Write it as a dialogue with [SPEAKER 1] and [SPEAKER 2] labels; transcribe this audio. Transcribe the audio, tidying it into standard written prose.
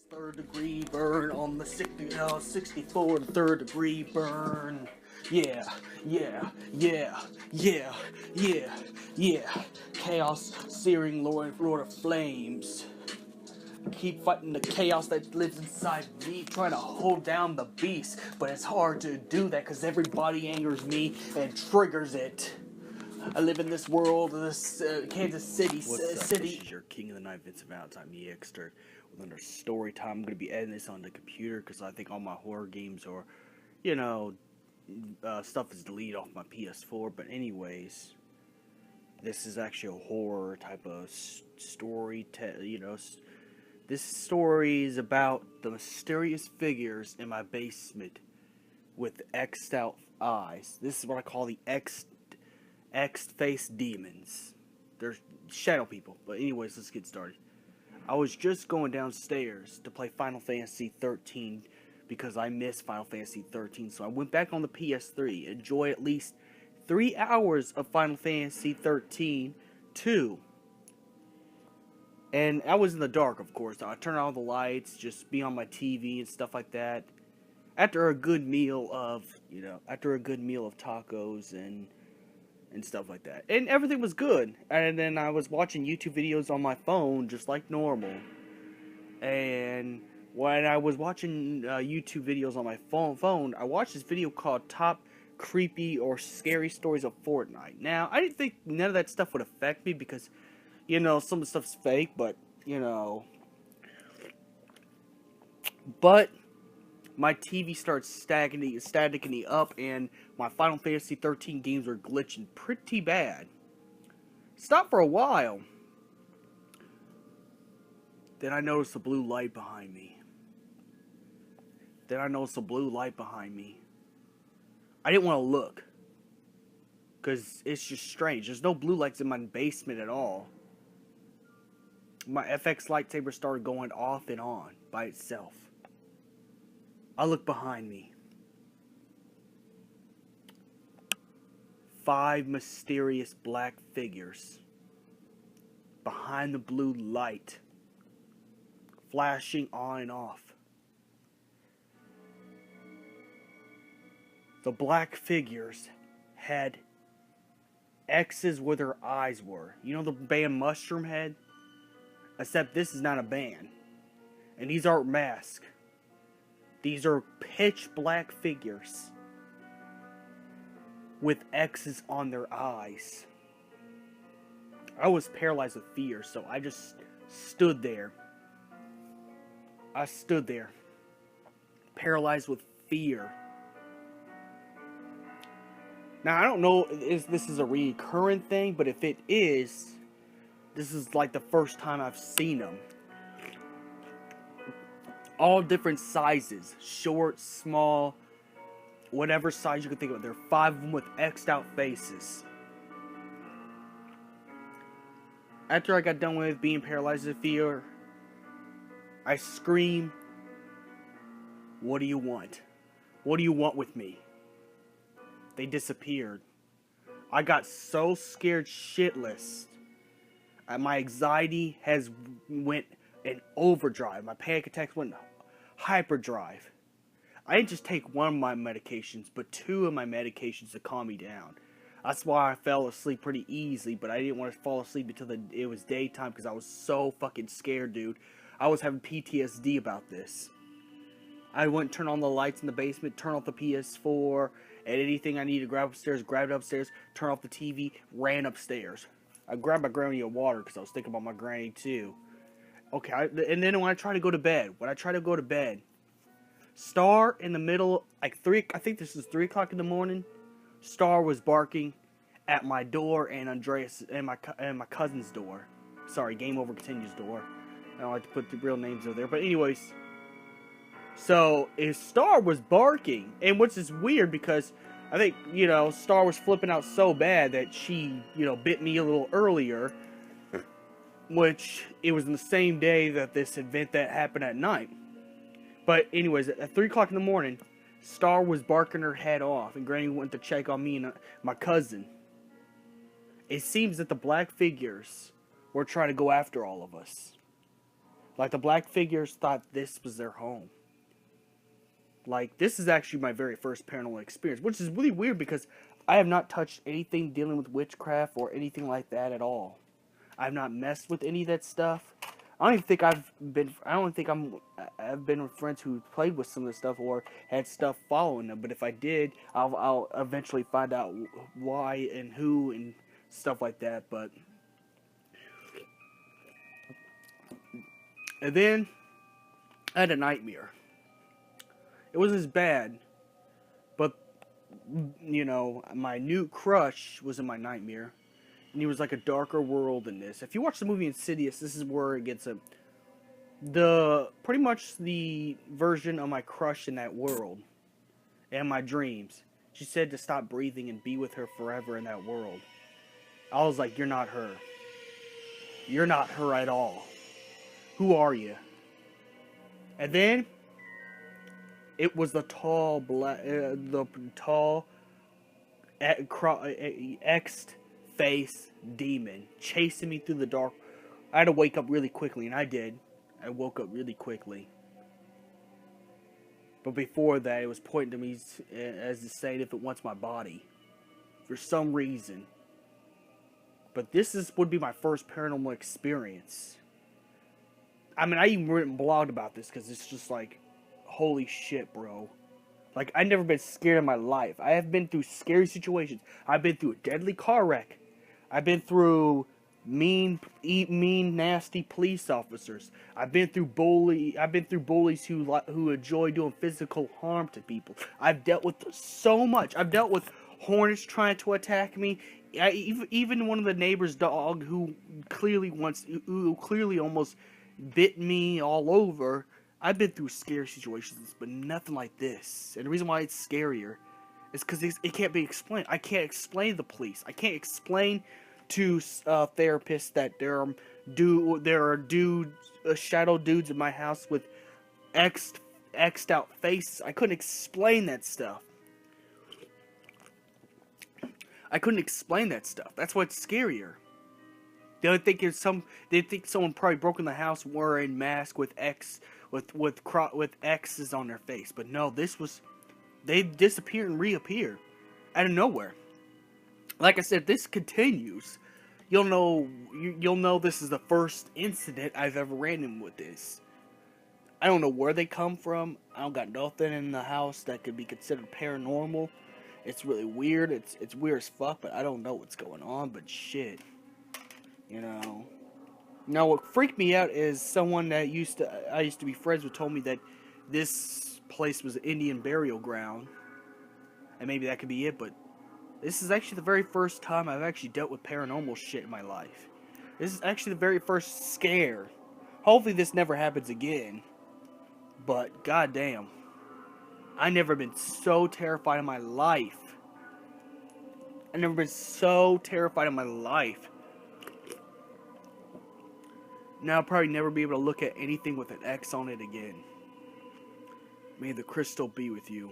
[SPEAKER 1] Third degree burn on the 64 third degree burn. Yeah, yeah, yeah, yeah, yeah, yeah. Chaos, searing Lord of Flames. Keep fighting the chaos that lives inside me, trying to hold down the beast. But it's hard to do that because everybody angers me and triggers it. I live in this world, this Kansas City.
[SPEAKER 2] What's up? This is your King of the Night, Vincent Valentine, the Exter, with another story time. I'm going to be editing this on the computer because I think all my horror games or, stuff is deleted off my PS4. But anyways, this is actually a horror type of story. This story is about the mysterious figures in my basement with X'd out eyes. This is what I call the X-face demons. They're shadow people. But anyways, let's get started. I was just going downstairs to play Final Fantasy 13 because I missed Final Fantasy 13. So I went back on the PS3, enjoy at least 3 hours of Final Fantasy 13 2. And I was in the dark, of course. I turned on all the lights, just be on my TV and stuff like that. After a good meal of tacos and stuff like that. And everything was good. And then I was watching YouTube videos on my phone just like normal. And when I was watching YouTube videos on my phone, I watched this video called Top Creepy or Scary Stories of Fortnite. Now, I didn't think none of that stuff would affect me because, some of the stuff's fake, but, But my TV starts staticking up, and my Final Fantasy 13 games were glitching pretty bad. Stopped for a while. Then I noticed a blue light behind me. I didn't want to look, because it's just strange. There's no blue lights in my basement at all. My FX lightsaber started going off and on by itself. I look behind me. 5 mysterious black figures behind the blue light, flashing on and off. The black figures had X's where their eyes were. You know the band Mushroom Head? Except this is not a band. And these aren't masks. These are pitch black figures with X's on their eyes. I was paralyzed with fear, so I just stood there. Paralyzed with fear. Now, I don't know if this is a recurrent thing, but if it is, this is like the first time I've seen them. All different sizes. Short, small, whatever size you can think of. There are 5 of them with X'd out faces. After I got done with being paralyzed with fear, I screamed, "What do you want? What do you want with me?" They disappeared. I got so scared shitless. My anxiety went in overdrive. My panic attacks went hyperdrive. I didn't just take one of my medications, but 2 of my medications to calm me down. That's why I fell asleep pretty easily, but I didn't want to fall asleep until it was daytime because I was so fucking scared, dude. I was having PTSD about this. I went and turned on the lights in the basement, turn off the PS4, and anything I needed to grab upstairs, grabbed it upstairs, turn off the TV, ran upstairs. I grabbed my granny a water because I was thinking about my granny too. Okay, and then when I tried to go to bed, Star in the middle, I think this is 3 o'clock in the morning, Star was barking at my door and Andreas and my cousin's door. Sorry, Game Over Continues door. I don't like to put the real names over there, but anyways. So, Star was barking, and which is weird because I think, Star was flipping out so bad that she, bit me a little earlier, which it was in the same day that this event that happened at night. But anyways, at 3 o'clock in the morning, Star was barking her head off, and Granny went to check on me and my cousin. It seems that the black figures were trying to go after all of us. Like, the black figures thought this was their home. Like, this is actually my very first paranormal experience, which is really weird because I have not touched anything dealing with witchcraft or anything like that at all. I've not messed with any of that stuff. I don't even think I've been. I don't think I've been with friends who played with some of the stuff or had stuff following them. But if I did, I'll eventually find out why and who and stuff like that. But and then I had a nightmare. It wasn't as bad, but you know, my new crush was in my nightmare, and he was like a darker world than this. If you watch the movie Insidious, this is where it gets pretty much the version of my crush in that world and my dreams. She said to stop breathing and be with her forever in that world. I was like, you're not her. You're not her at all. Who are you? And then it was the tall X'd face demon chasing me through the dark. I had to wake up really quickly, and I did. I woke up really quickly. But before that, it was pointing to me as to saying if it wants my body. For some reason. But this would be my first paranormal experience. I mean, I even written a blog about this because it's just like, holy shit, bro. Like, I've never been scared in my life. I have been through scary situations. I've been through a deadly car wreck. I've been through mean, nasty police officers. I've been through bullies who enjoy doing physical harm to people. I've dealt with so much. I've dealt with hornets trying to attack me. Even one of the neighbor's dog who clearly almost bit me all over. I've been through scary situations, but nothing like this. And the reason why it's scarier is because it can't be explained. I can't explain the police. I can't explain to therapists that there are shadow dudes in my house with X'd out faces. I couldn't explain that stuff. I couldn't explain that stuff. That's why it's scarier. They think someone probably broke in the house wearing masks with X's on their face. But no, they disappear and reappear out of nowhere. Like I said, this continues. You'll know this is the first incident I've ever ran in with this. I don't know where they come from. I don't got nothing in the house that could be considered paranormal. It's really weird. It's weird as fuck, but I don't know what's going on. But shit, you know. Now, what freaked me out is someone that I used to be friends with told me that this place was an Indian burial ground, and maybe that could be it. But this is actually the very first time I've actually dealt with paranormal shit in my life. This is actually the very first scare. Hopefully, this never happens again. But goddamn, I've never been so terrified in my life. I've never been so terrified in my life. Now I'll probably never be able to look at anything with an X on it again. May the crystal be with you.